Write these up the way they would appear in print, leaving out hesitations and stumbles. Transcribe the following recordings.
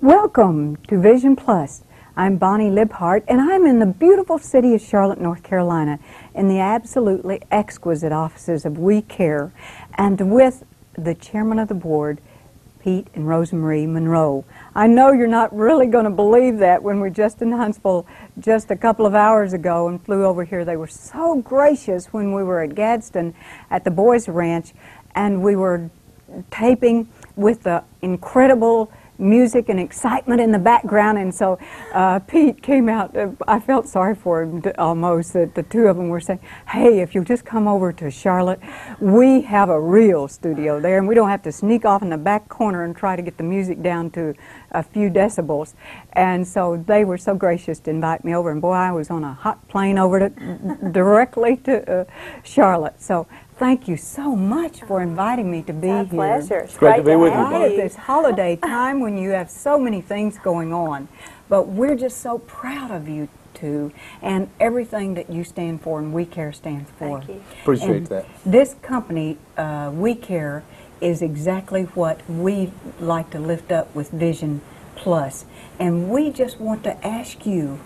Welcome to Vision Plus. I'm Bonnie Libhart, and I'm in the beautiful city of Charlotte, North Carolina, in the absolutely exquisite offices of We Care, and with the chairman of the board, Pete and Rosemarie Monroe. I know you're not really going to believe that when we're just in Huntsville just a couple of hours ago and flew over here. They were so gracious when we were at Gadsden at the Boys Ranch, and we were taping with the incredible music and excitement in the background, and so Pete came out. I felt sorry for him almost, that the two of them were saying, hey, if you'll just come over to Charlotte, we have a real studio there, and we don't have to sneak off in the back corner and try to get the music down to a few decibels. And so they were so gracious to invite me over, and boy, I was on a hot plane over directly to Charlotte. So thank you so much for inviting me to be here. It's a pleasure. It's great to be with you. Right at this holiday time when you have so many things going on. But we're just so proud of you two and everything that you stand for and We Care stands for. Thank you. Appreciate that. This company, We Care, is exactly what we like to lift up with Vision Plus. And we just want to ask you,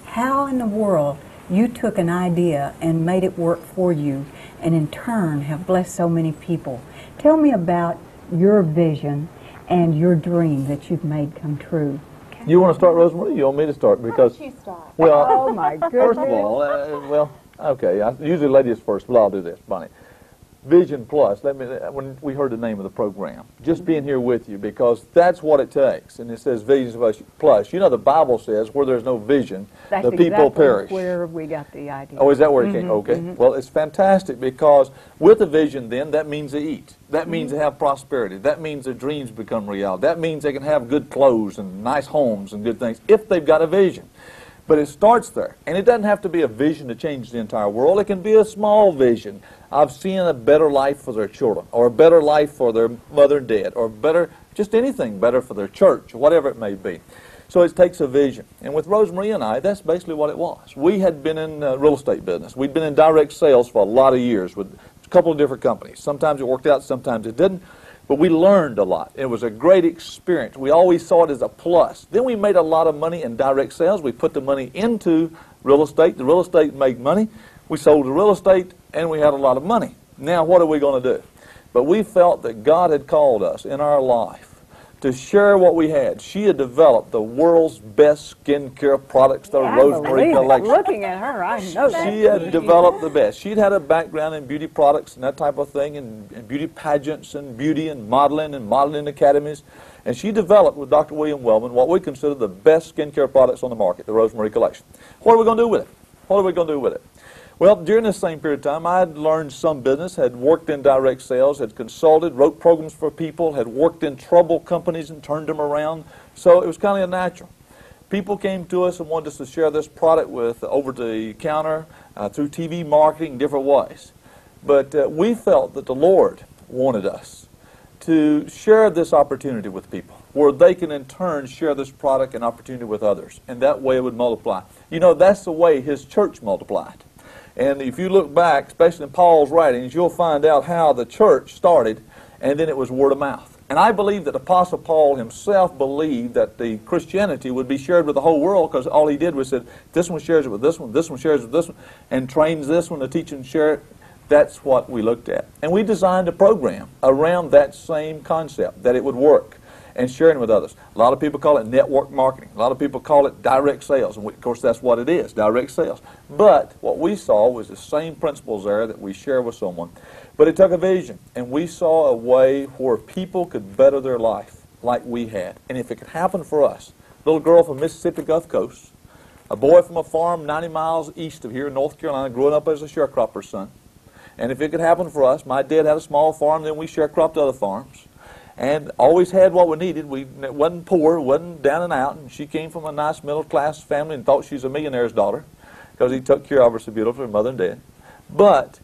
how in the world you took an idea and made it work for you, and in turn have blessed so many people. Tell me about your vision and your dream that you've made come true. You want to start, Rosemarie? You want me to start? Because, Why don't you start? well, Oh my goodness. first of all, well, okay, usually ladies first, but I'll do this, Bonnie. Vision Plus, when we heard the name of the program, just being here with you, because that's what it takes. And it says Vision Plus. You know, the Bible says where there's no vision, That's the people exactly perish. where we got the idea. Oh, is that where it came? Okay. Well, it's fantastic, because with a vision, then, that means they eat. That means they have prosperity. That means their dreams become reality. That means they can have good clothes and nice homes and good things if they've got a vision. But it starts there. And it doesn't have to be a vision to change the entire world. It can be a small vision of seeing a better life for their children, or a better life for their mother and dad, or better, just anything better for their church, whatever it may be. So it takes a vision. And with Rosemarie and I, that's basically what it was. We had been in real estate business. We'd been in direct sales for a lot of years with a couple of different companies. Sometimes it worked out, sometimes it didn't. But we learned a lot. It was a great experience. We always saw it as a plus. Then we made a lot of money in direct sales. We put the money into real estate. The real estate made money. We sold the real estate, and we had a lot of money. Now, what are we going to do? But we felt that God had called us in our life to share what we had. She had developed the world's best skincare products, the Rosemarie Collection. Looking at her, I know that. She had developed the best. She'd had a background in beauty products and that type of thing, and beauty pageants and beauty and modeling academies. And she developed with Dr. William Wellman what we consider the best skincare products on the market, the Rosemarie Collection. What are we going to do with it? What are we going to do with it? Well, during this same period of time, I had learned some business, had worked in direct sales, had consulted, wrote programs for people, had worked in troubled companies and turned them around. So it was kind of natural. People came to us and wanted us to share this product with over the counter, through TV marketing, different ways. But we felt that the Lord wanted us to share this opportunity with people, where they can in turn share this product and opportunity with others. And that way it would multiply. You know, that's the way His church multiplied. And if you look back, especially in Paul's writings, you'll find out how the church started, and then it was word of mouth. And I believe that Apostle Paul himself believed that the Christianity would be shared with the whole world, because all he did was said, this one shares it with this one shares it with this one, and trains this one to teach and share it. That's what we looked at. And we designed a program around that same concept, that it would work, and sharing with others. A lot of people call it network marketing. A lot of people call it direct sales. And of course, that's what it is, direct sales. But what we saw was the same principles there that we share with someone. But it took a vision. And we saw a way where people could better their life like we had. And if it could happen for us, a little girl from Mississippi Gulf Coast, a boy from a farm 90 miles east of here in North Carolina, growing up as a sharecropper's son. And if it could happen for us, my dad had a small farm, then we sharecropped other farms. And always had what we needed. We wasn't poor, wasn't down and out. And she came from a nice middle-class family and thought she was a millionaire's daughter, because he took care of her so beautifully, her mother and dad. But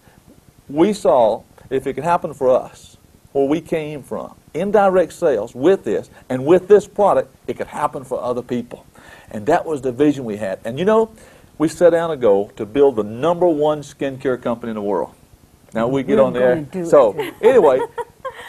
we saw, if it could happen for us, where we came from, in direct sales with this, and with this product, it could happen for other people. And that was the vision we had. And you know, we set down a goal to build the #1 skincare company in the world. Now we get on there. So anyway,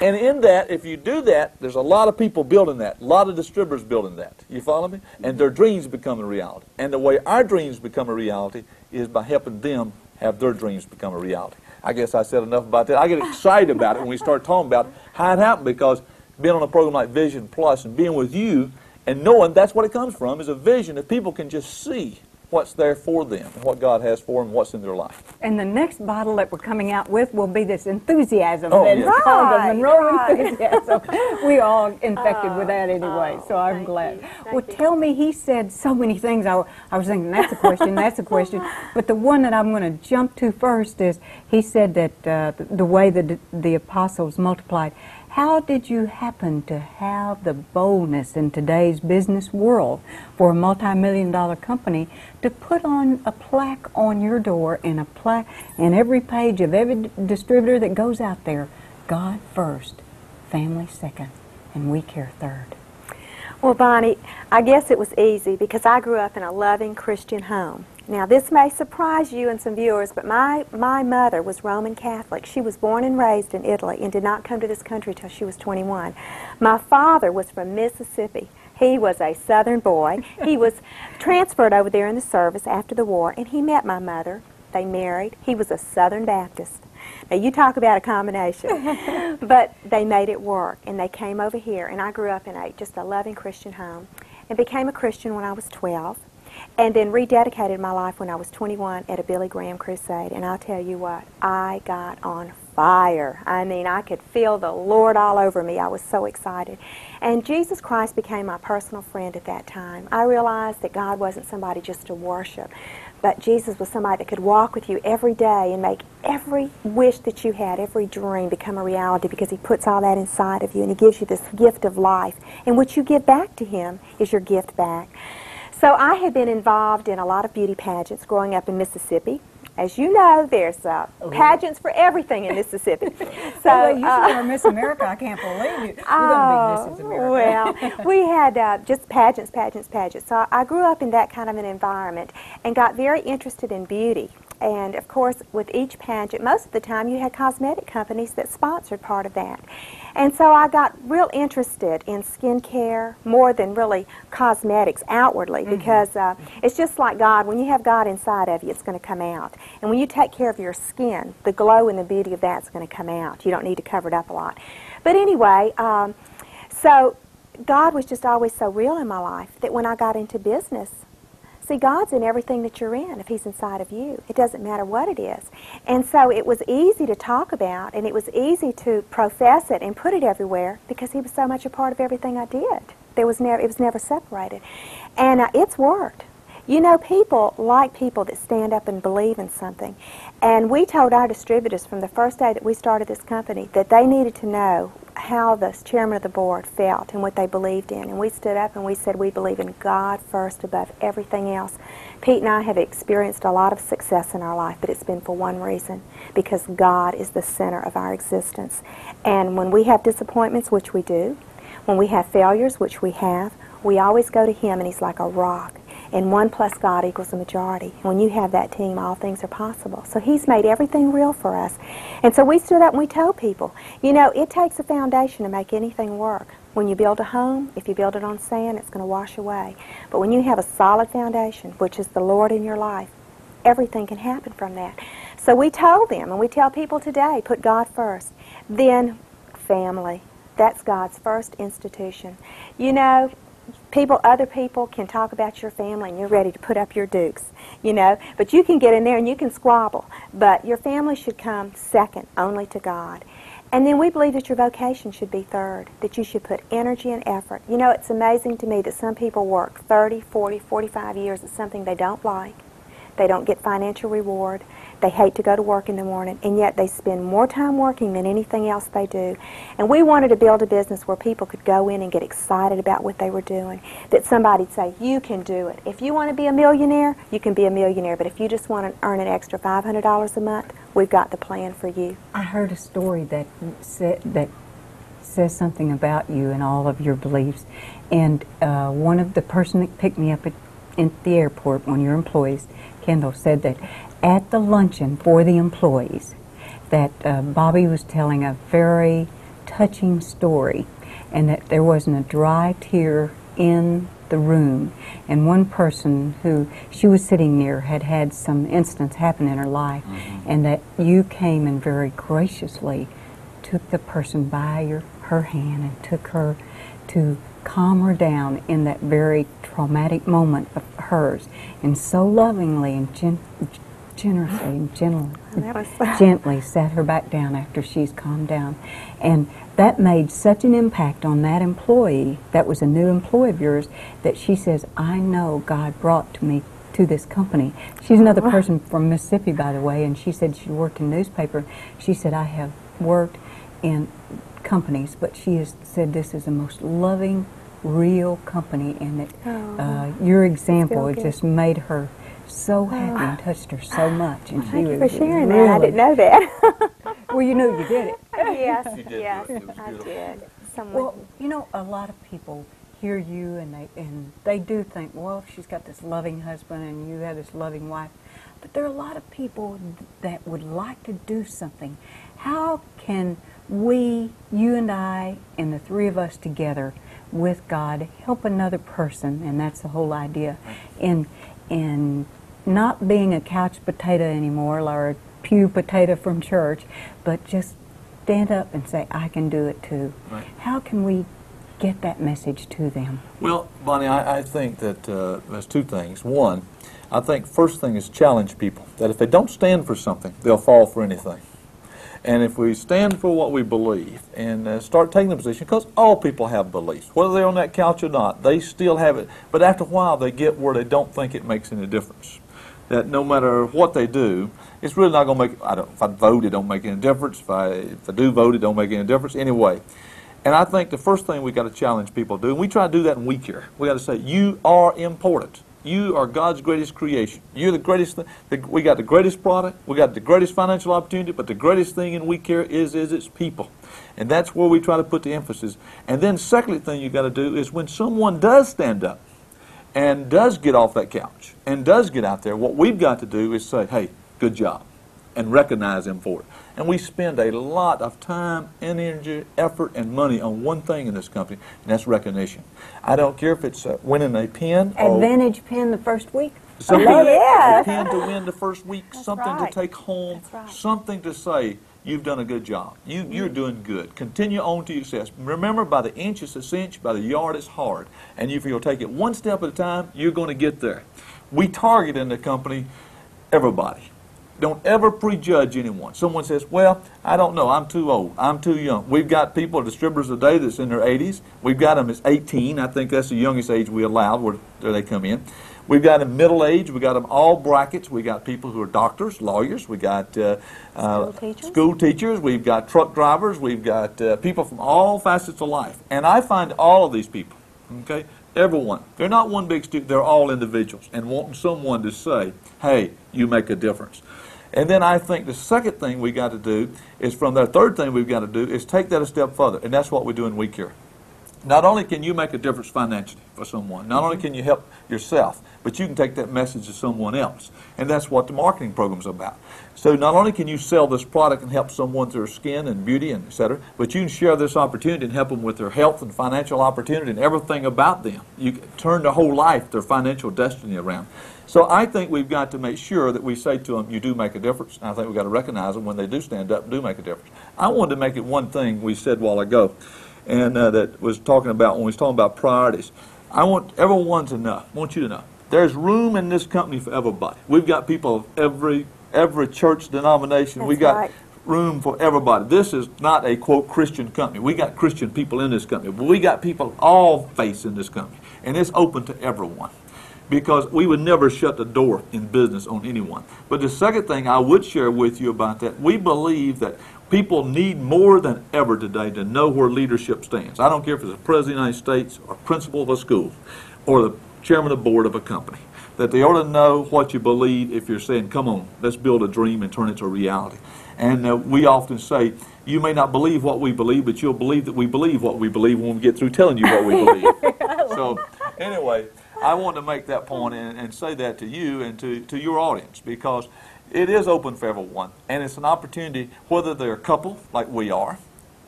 And in that, if you do that, there's a lot of people building that, a lot of distributors building that. You follow me? And their dreams become a reality. And the way our dreams become a reality is by helping them have their dreams become a reality. I guess I said enough about that. I get excited about it when we start talking about how it happened, because being on a program like Vision Plus and being with you and knowing that's what it comes from is a vision that people can just see what's there for them and what God has for them, what's in their life. And the next bottle that we're coming out with will be this enthusiasm. Oh, That's yes. called the Monroe Right. enthusiasm. We all infected with that anyway, so I'm thank glad. you, Well, thank you. tell me, he said so many things. I was thinking, that's a question, that's a question. But the one that I'm going to jump to first is, he said that the way that the apostles multiplied. How did you happen to have the boldness in today's business world for a multi-million-dollar company to put on a plaque on your door and a plaque in every page of every distributor that goes out there? God first, family second, and we care third. Well, Bonnie, I guess it was easy because I grew up in a loving Christian home. Now, this may surprise you and some viewers, but my mother was Roman Catholic. She was born and raised in Italy and did not come to this country till she was 21. My father was from Mississippi. He was a Southern boy. He was transferred over there in the service after the war, and he met my mother. They married. He was a Southern Baptist. Now, you talk about a combination. But they made it work, and they came over here, and I grew up in just a loving Christian home and became a Christian when I was 12. And then rededicated my life when I was 21 at a Billy Graham crusade. And I'll tell you what, I got on fire. I mean, I could feel the Lord all over me. I was so excited. And Jesus Christ became my personal friend at that time. I realized that God wasn't somebody just to worship, but Jesus was somebody that could walk with you every day and make every wish that you had, every dream become a reality, because He puts all that inside of you and He gives you this gift of life. And what you give back to Him is your gift back. So I had been involved in a lot of beauty pageants growing up in Mississippi. As you know, there's pageants for everything in Mississippi. So you are Miss America. I can't believe you. You're going to be Mrs. America. Well, we had just pageants. So I grew up in that kind of an environment and got very interested in beauty. And, of course, with each pageant, most of the time you had cosmetic companies that sponsored part of that. And so I got real interested in skincare more than really cosmetics outwardly, because it's just like God. When you have God inside of you, it's going to come out. And when you take care of your skin, the glow and the beauty of that's going to come out. You don't need to cover it up a lot. But anyway, so God was just always so real in my life that when I got into business, see, God's in everything that you're in if He's inside of you. It doesn't matter what it is. And so it was easy to talk about, and it was easy to profess it and put it everywhere because He was so much a part of everything I did. It was never separated. And it's worked. You know, people like people that stand up and believe in something. And we told our distributors from the first day that we started this company that they needed to know how the chairman of the board felt and what they believed in. And we stood up and we said we believe in God first above everything else. Pete and I have experienced a lot of success in our life, but it's been for one reason, because God is the center of our existence. And when we have disappointments, which we do, when we have failures, which we have, we always go to Him, and He's like a rock. And 1 plus God equals a majority. When you have that team, all things are possible. So He's made everything real for us. And so we stood up and we told people, you know, it takes a foundation to make anything work. When you build a home, if you build it on sand, it's going to wash away. But when you have a solid foundation, which is the Lord in your life, everything can happen from that. So we told them, and we tell people today, put God first. Then family. That's God's first institution. You know, other people can talk about your family and you're ready to put up your dukes, you know, but you can get in there and you can squabble. But your family should come second, only to God. And then we believe that your vocation should be third, that you should put energy and effort. You know, it's amazing to me that some people work 30, 40, 45 years at something they don't like. They don't get financial reward. They hate to go to work in the morning, and yet they spend more time working than anything else they do. And we wanted to build a business where people could go in and get excited about what they were doing, that somebody'd say, you can do it. If you want to be a millionaire, you can be a millionaire, but if you just want to earn an extra $500 a month, we've got the plan for you. I heard a story that says something about you and all of your beliefs, and one of the person that picked me up in the airport, one of your employees, Kendall, said that at the luncheon for the employees, that Bobby was telling a very touching story, and that there wasn't a dry tear in the room. And one person who she was sitting near had had some incidents happen in her life, and that you came and very graciously took the person by her hand and took her to calm her down in that very traumatic moment of hers, and so lovingly and generously and gently sat her back down after she's calmed down. And that made such an impact on that employee, that was a new employee of yours, that she says, I know God brought me to this company. She's another person from Mississippi, by the way, and she said she worked in newspaper. She said, I have worked in companies, but she has said this is the most loving, real company, and that your example, it just made her so happy and touched her so much. And Thank you for sharing that. I didn't know that. Well, you know you did it. Yes, You did yes, do it. It was I beautiful. did. Someone, Well, you know, a lot of people hear you and they do think, well, she's got this loving husband and you have this loving wife. But there are a lot of people that would like to do something. How can we, you and I, and the three of us together with God, help another person? And that's the whole idea. In not being a couch potato anymore, or a pew potato from church, but just stand up and say, I can do it too. Right. How can we get that message to them? Well, Bonnie, I think that there's two things. One, I think first thing is challenge people, that if they don't stand for something, they'll fall for anything. And if we stand for what we believe and start taking the position, because all people have beliefs, whether they're on that couch or not, they still have it. But after a while, they get where they don't think it makes any difference. That no matter what they do, it's really not going to make, if I vote, it don't make any difference. If I do vote, it don't make any difference. Anyway, and I think the first thing we got to challenge people to do, and we try to do that in We Care, we got to say, you are important. You are God's greatest creation. You're the greatest thing. We got the greatest product. We got the greatest financial opportunity. But the greatest thing in We Care is its people. And that's where we try to put the emphasis. And then second thing you got to do is when someone does stand up and does get off that couch and does get out there, what we've got to do is say, hey, good job, and recognize them for it. And we spend a lot of time, energy, effort, and money on one thing in this company, and that's recognition. I don't care if it's winning a pen or Advantage pin the first week. something, Yes. a pen to win the first week, something right. to take home, That's right. something to say, you've done a good job. You're doing good. Continue on to your success. Remember, by the inch it's a cinch, by the yard it's hard. And if you'll take it one step at a time, you're going to get there. We target in the company everybody. Don't ever prejudge anyone. Someone says, well, I don't know, I'm too old, I'm too young. We've got people, distributors today that's in their 80s. We've got them as 18. I think that's the youngest age we allow where they come in. We've got them middle age. We've got them all brackets. We've got people who are doctors, lawyers. We've got school teachers. We've got truck drivers. We've got people from all facets of life. And I find all of these people, okay, everyone, they're not one big student. They're all individuals and wanting someone to say, hey, you make a difference. And then I think the second thing we got to do is from that third thing we've got to do is take that a step further. And that's what we do in We Care. Not only can you make a difference financially for someone, not only can you help yourself, but you can take that message to someone else. And that's what the marketing program's about. So not only can you sell this product and help someone through their skin and beauty and et cetera, but you can share this opportunity and help them with their health and financial opportunity and everything about them. You can turn their whole life, their financial destiny around. So I think we've got to make sure that we say to them, you do make a difference. And I think we've got to recognize them when they do stand up and do make a difference. I wanted to make it one thing we said a while ago, and that was talking about when we was talking about priorities. I want everyone to know, I want you to know, there's room in this company for everybody. We've got people of every church denomination. That's We got right. room for everybody. This is not a, quote, Christian company. We got Christian people in this company, but we got people of all faiths in this company, and it's open to everyone. Because we would never shut the door in business on anyone. But the second thing I would share with you about that, we believe that people need more than ever today to know where leadership stands. I don't care if it's the President of the United States or principal of a school or the chairman of the board of a company. That they ought to know what you believe if you're saying, come on, let's build a dream and turn it to a reality. And we often say, you may not believe what we believe, but you'll believe that we believe what we believe when we get through telling you what we believe. So anyway, I want to make that point and say that to you and to your audience, because it is open for everyone, and it's an opportunity, whether they're a couple like we are,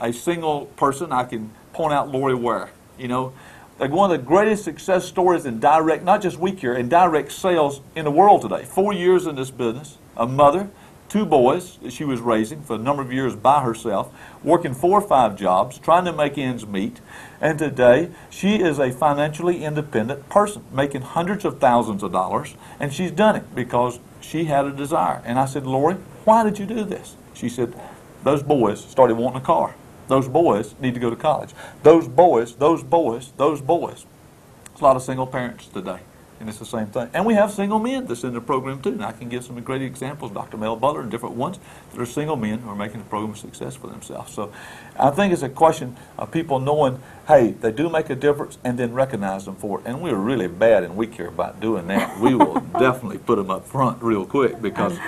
a single person, I can point out Lori Ware. You know, like one of the greatest success stories in direct, not just we care, in direct sales in the world today. 4 years in this business, a mother, 2 boys that she was raising for a number of years by herself, working 4 or 5 jobs, trying to make ends meet. And today, she is a financially independent person, making hundreds of thousands of dollars, and she's done it because she had a desire. And I said, Lori, why did you do this? She said, those boys started wanting a car. Those boys need to go to college. Those boys, those boys, those boys. There's a lot of single parents today, and it's the same thing. And we have single men that's in the program too. And I can give some great examples, Dr. Mel Butler and different ones that are single men who are making the program a success for themselves. So I think it's a question of people knowing, hey, they do make a difference, and then recognize them for it. And we're really bad and we care about doing that. We will definitely put them up front real quick because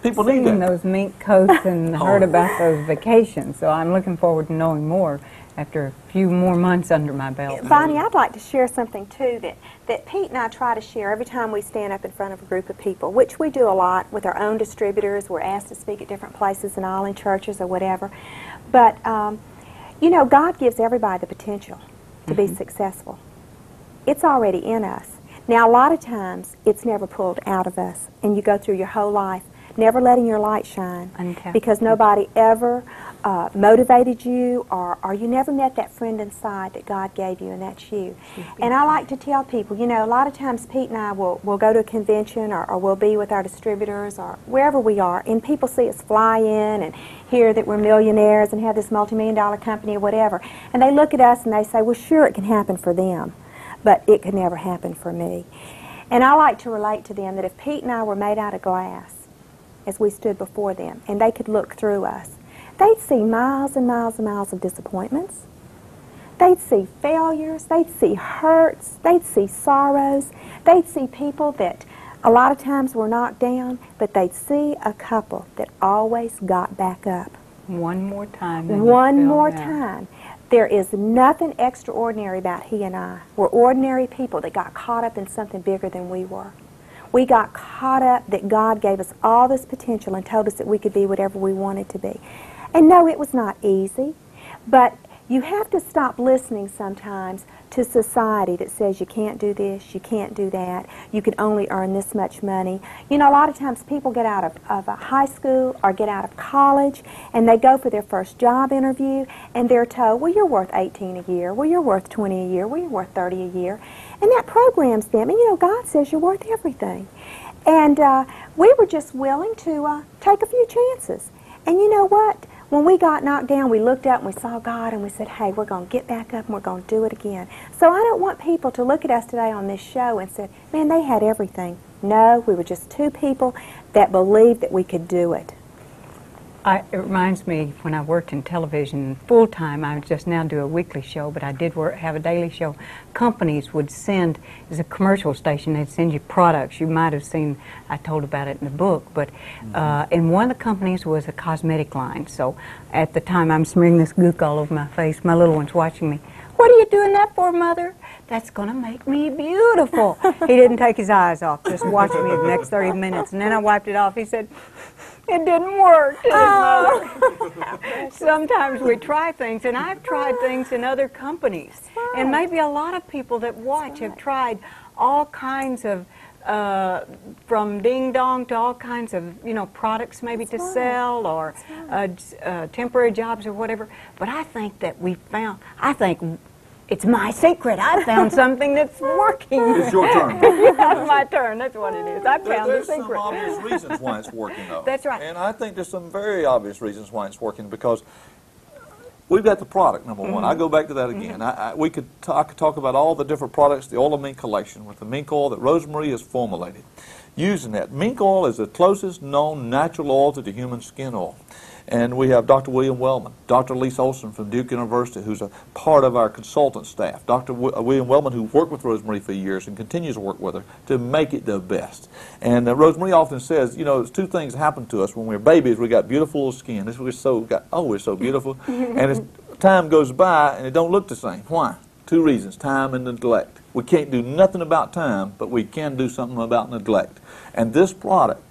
people need that. Seen those mink coats and heard about those vacations, so I'm looking forward to knowing more after a few more months under my belt. Bonnie, I'd like to share something too that Pete and I try to share every time we stand up in front of a group of people, which we do a lot with our own distributors. We're asked to speak at different places and all, in churches or whatever. But, you know, God gives everybody the potential to be successful. It's already in us. Now, a lot of times, it's never pulled out of us, and you go through your whole life never letting your light shine because nobody ever motivated you, or you never met that friend inside that God gave you, and that's you. And I like to tell people, you know, a lot of times Pete and I will go to a convention or we'll be with our distributors or wherever we are, and people see us fly in and hear that we're millionaires and have this multi-million-dollar company or whatever, and they look at us and they say, well, sure, it can happen for them, but it could never happen for me. And I like to relate to them that if Pete and I were made out of glass, as we stood before them, and they could look through us, they'd see miles and miles and miles of disappointments. They'd see failures. They'd see hurts. They'd see sorrows. They'd see people that a lot of times were knocked down, but they'd see a couple that always got back up. One more time. One more time. There is nothing extraordinary about he and I. We're ordinary people that got caught up in something bigger than we were. We got caught up that God gave us all this potential and told us that we could be whatever we wanted to be. And no, it was not easy, but you have to stop listening sometimes to society that says you can't do this, you can't do that, you can only earn this much money. You know, a lot of times people get out of high school or get out of college and they go for their first job interview and they're told, well, you're worth 18 a year, well, you're worth 20 a year, well, you're worth 30 a year. And that programs them. And, you know, God says you're worth everything. And we were just willing to take a few chances. And you know what? When we got knocked down, we looked up and we saw God and we said, hey, we're going to get back up and we're going to do it again. So I don't want people to look at us today on this show and say, man, they had everything. No, we were just 2 people that believed that we could do it. It reminds me when I worked in television full-time, I just now do a weekly show, but I did have a daily show. Companies would send, as a commercial station, they'd send you products. You might have seen, I told about it in the book, but and one of the companies was a cosmetic line. So at the time, I'm smearing this gook all over my face. My little one's watching me. What are you doing that for, Mother? That's going to make me beautiful. He didn't take his eyes off, just watched me the next 30 minutes. And then I wiped it off. He said, it didn't work, did it, Mother? Sometimes we try things, and I've tried things in other companies. Right. And maybe a lot of people that watch have tried all kinds of, from ding-dong to all kinds of, you know, products maybe to sell or temporary jobs or whatever. But I think that it's my secret. I found something that's working. It's your turn. That's my turn. That's what it is. I found the secret. There's some obvious reasons why it's working, though. That's right. And I think there's some very obvious reasons why it's working because we've got the product, number one. I go back to that again. I could talk about all the different products, the oil of mink collection with the mink oil that Rosemary has formulated. Using that. Mink oil is the closest known natural oil to the human skin oil. And we have Dr. William Wellman, Dr. Lisa Olson from Duke University, who's a part of our consultant staff, Dr. William Wellman, who worked with Rosemary for years and continues to work with her to make it the best. And Rosemary often says, you know, there's 2 things happen to us when we're babies. We got beautiful skin. We're so beautiful. And as time goes by, and it don't look the same. Why? 2 reasons: time and neglect. We can't do nothing about time, but we can do something about neglect. And this product,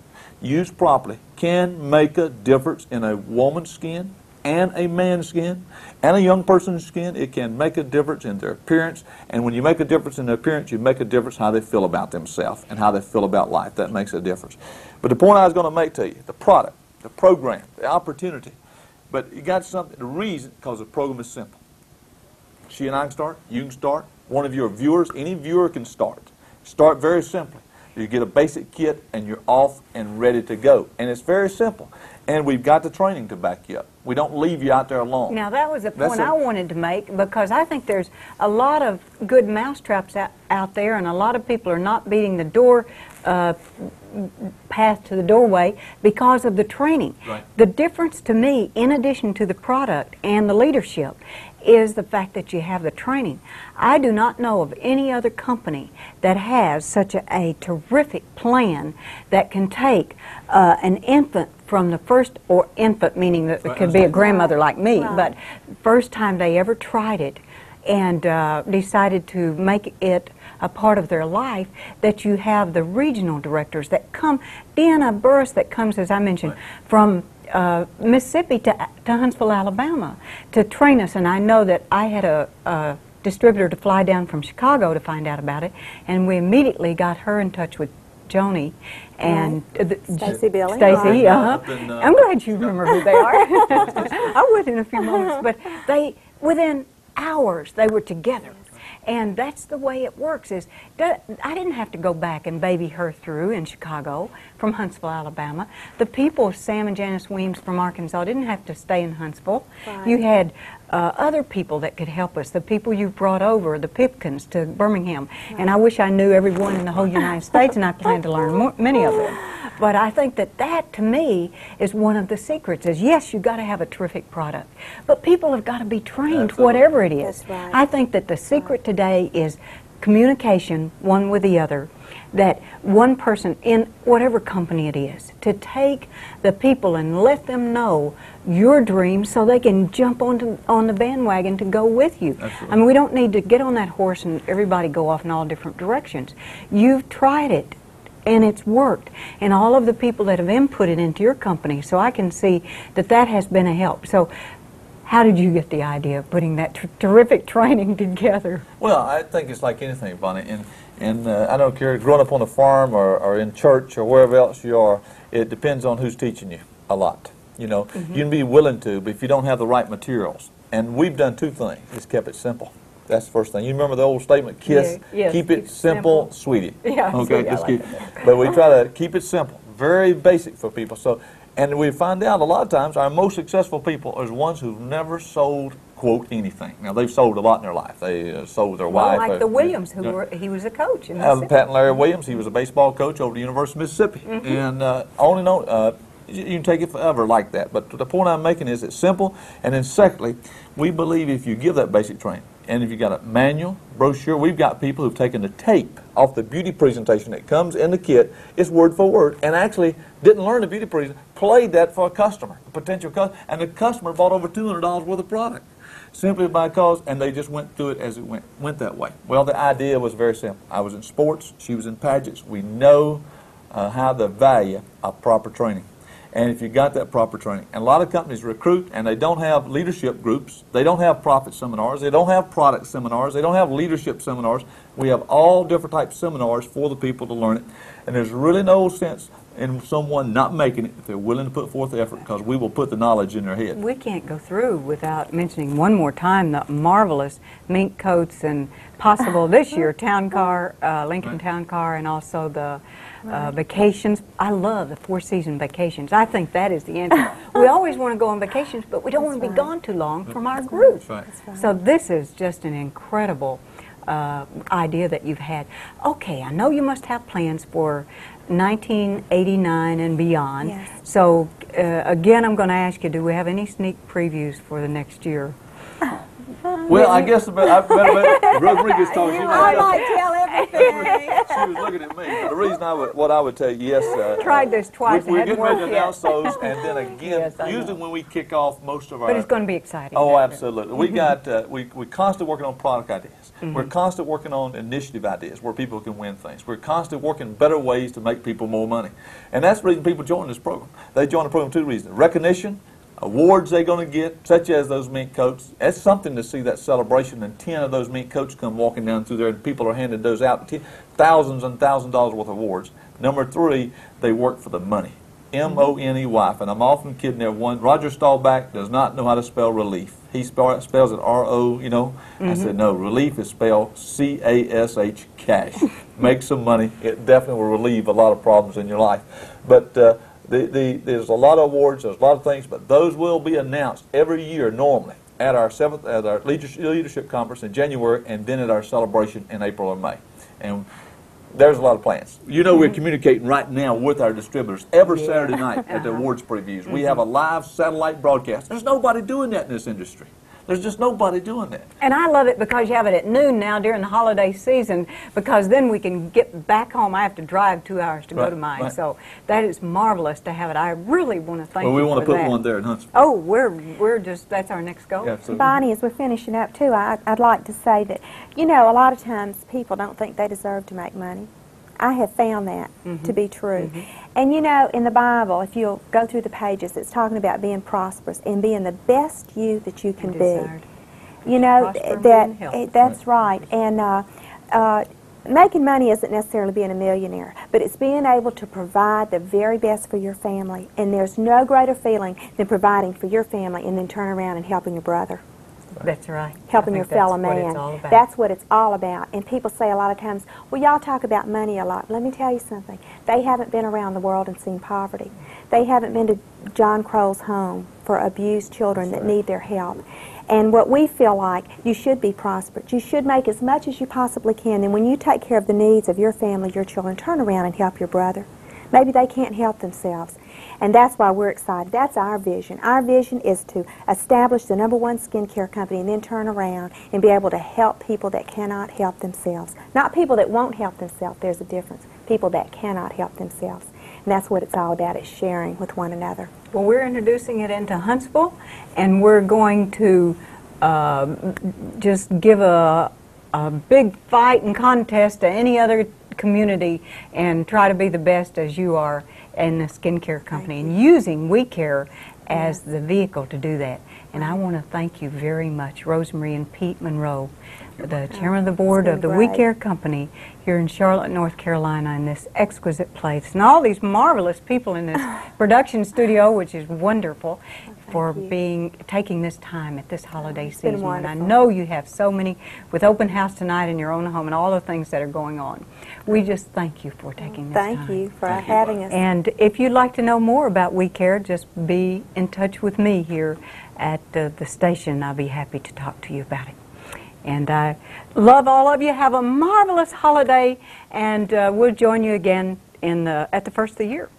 used properly, can make a difference in a woman's skin, and a man's skin and a young person's skin, it can make a difference in their appearance. And when you make a difference in their appearance, you make a difference how they feel about themselves and how they feel about life. That makes a difference. But the point I was going to make to you, the product, the program, the opportunity, but you got something, the reason, because the program is simple. She and I can start, you can start, one of your viewers, any viewer can start. Start very simply. You get a basic kit and you're off and ready to go. And it's very simple. And we've got the training to back you up. We don't leave you out there alone. Now, that was a point I wanted to make, because I think there's a lot of good mousetraps out there, and a lot of people are not beating the door path to the doorway because of the training. Right. The difference to me, in addition to the product and the leadership, is the fact that you have the training. I do not know of any other company that has such a terrific plan that can take an infant from the first, or infant meaning that it could be a grandmother like me, but first time they ever tried it and decided to make it a part of their life, that you have the regional directors that come, Deanna Burris that comes, as I mentioned, from Mississippi to Huntsville, Alabama, to train us. And I know that I had a distributor to fly down from Chicago to find out about it, and we immediately got her in touch with Joni and Stacy Billy. Stacy, I'm glad you remember who they are. I would in a few moments, but within hours they were together. And that's the way it works. I didn't have to go back and baby her through in Chicago from Huntsville, Alabama. The people, Sam and Janice Weems from Arkansas, didn't have to stay in Huntsville. Right. You had other people that could help us, the people you brought over, the Pipkins to Birmingham. Right. And I wish I knew everyone in the whole United States, and I plan to learn many of them. But I think that to me, is one of the secrets, is yes, you've got to have a terrific product, but people have got to be trained, whatever it is. That's right. I think that the secret today is communication, one with the other, that one person in whatever company it is, to take the people and let them know your dream so they can jump on the bandwagon to go with you. Absolutely. I mean, we don't need to get on that horse and everybody go off in all different directions. You've tried it, and it's worked, and all of the people that have inputted into your company, so I can see that has been a help. So how did you get the idea of putting that terrific training together? Well, I think it's like anything, Bonnie, and I don't care, growing up on a farm or in church or wherever else you are, it depends on who's teaching you a lot. You know, you can be willing to, but if you don't have the right materials, and we've done two things, is kept it simple. That's the first thing. You remember the old statement, KISS? Yeah, yes, keep it simple, sweetie. Yeah, okay, I just like keep. that. But we try to keep it simple, very basic for people. So, and we find out a lot of times our most successful people are the ones who've never sold, quote, anything. Now they've sold a lot in their life. They sold their wife. Like the Williams, he was a coach in Mississippi. Pat and Larry Williams, he was a baseball coach over the University of Mississippi, and on and on. You can take it forever like that. But the point I'm making is it's simple. And then secondly, we believe if you give that basic training, and if you got a manual, brochure, we've got people who've taken the tape off the beauty presentation that comes in the kit, it's word for word, and actually didn't learn the beauty presentation, played that for a customer, a potential customer, and the customer bought over $200 worth of product. Simply because, and they just went through it as it went that way. Well, the idea was very simple. I was in sports, she was in pageants. We know how the value of proper training. And if you got that proper training, and a lot of companies recruit and they don't have leadership groups, they don't have profit seminars, they don't have product seminars, they don't have leadership seminars. We have all different types of seminars for the people to learn it. And there's really no sense in someone not making it if they're willing to put forth the effort, because we will put the knowledge in their head. We can't go through without mentioning one more time the marvelous mink coats and possible this year town car, Lincoln Town Car, and also the vacations. I love the 4-season vacations. I think that is the answer. We always want to go on vacations, but we don't want to be gone too long from our group. That's right. So this is just an incredible idea that you've had. Okay, I know you must have plans for 1989 and beyond. Yes. So again, I'm going to ask you, do we have any sneak previews for the next year? Well, I guess Rodriguez told you. I might tell everything. She was looking at me. The reason what I would tell you, yes. Tried this twice. We're it getting hadn't ready to worked yet. announce those, and then again, Yes, I usually know. when we kick off most of our. But it's going to be exciting. Oh, absolutely. We got we're constantly working on product ideas. We're constantly working on initiative ideas where people can win things. We're constantly working better ways to make people more money, and that's the reason people join this program. They join the program for two reasons: recognition, awards they're going to get, such as those mink coats. It's something to see that celebration and 10 of those mink coats come walking down through there and people are handing those out, thousands and thousands of dollars worth of awards. Number 3, they work for the money. M-O-N-E-Y. And I'm often kidding everyone. Roger Staubach does not know how to spell relief. He spells it R-O, you know. I said, no, relief is spelled C-A-S-H, cash. Make some money. It definitely will relieve a lot of problems in your life. But there's a lot of awards, there's a lot of things, but those will be announced every year normally at our leadership conference in January, and then at our celebration in April or May. And there's a lot of plans. You know, we're communicating right now with our distributors every Saturday night at the awards previews. We have a live satellite broadcast. There's nobody doing that in this industry. There's just nobody doing that. And I love it because you have it at noon now during the holiday season, because then we can get back home. I have to drive 2 hours to go to mine. Right. So that is marvelous to have it. I really want to thank you for that. Well, we want to put one there in Huntsville. Oh, we're just, that's our next goal. Yeah, Bonnie, as we're finishing up too, I'd like to say that, you know, a lot of times people don't think they deserve to make money. I have found that to be true. And you know, in the Bible, if you'll go through the pages, it's talking about being prosperous and being the best you that you can be. You know, that's right. And making money isn't necessarily being a millionaire, but it's being able to provide the very best for your family. And there's no greater feeling than providing for your family and then turn around and helping your brother. That's right. Helping your fellow man. That's what it's all about. And people say a lot of times, well, y'all talk about money a lot. Let me tell you something. They haven't been around the world and seen poverty. They haven't been to John Crow's home for abused children that need their help. And what we feel like, you should be prosperous. You should make as much as you possibly can. And when you take care of the needs of your family, your children, turn around and help your brother. Maybe they can't help themselves. And that's why we're excited. That's our vision. Our vision is to establish the #1 skincare company and then turn around and be able to help people that cannot help themselves. Not people that won't help themselves. There's a difference. People that cannot help themselves. And that's what it's all about, is sharing with one another. Well, we're introducing it into Huntsville, and we're going to just give a big fight and contest to any other community and try to be the best as you are in the skincare company, and using We Care as the vehicle to do that. And I want to thank you very much, Rosemary and Pete Monroe, the chairman of the board of the We Care company here in Charlotte, North Carolina, in this exquisite place, and all these marvelous people in this production studio, which is wonderful, for taking this time at this holiday season. And I know you have so many, with open house tonight in your own home and all the things that are going on. We just thank you for taking this time. Thank you for having us. And if you'd like to know more about We Care, just be in touch with me here at the station. I'll be happy to talk to you about it. And I love all of you. Have a marvelous holiday, and we'll join you again at the first of the year.